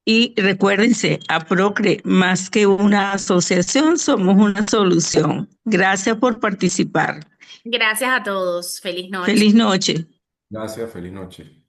Y recuérdense, Aprocre, más que una asociación, somos una solución. Gracias por participar. Gracias a todos. Feliz noche. Feliz noche. Gracias, feliz noche.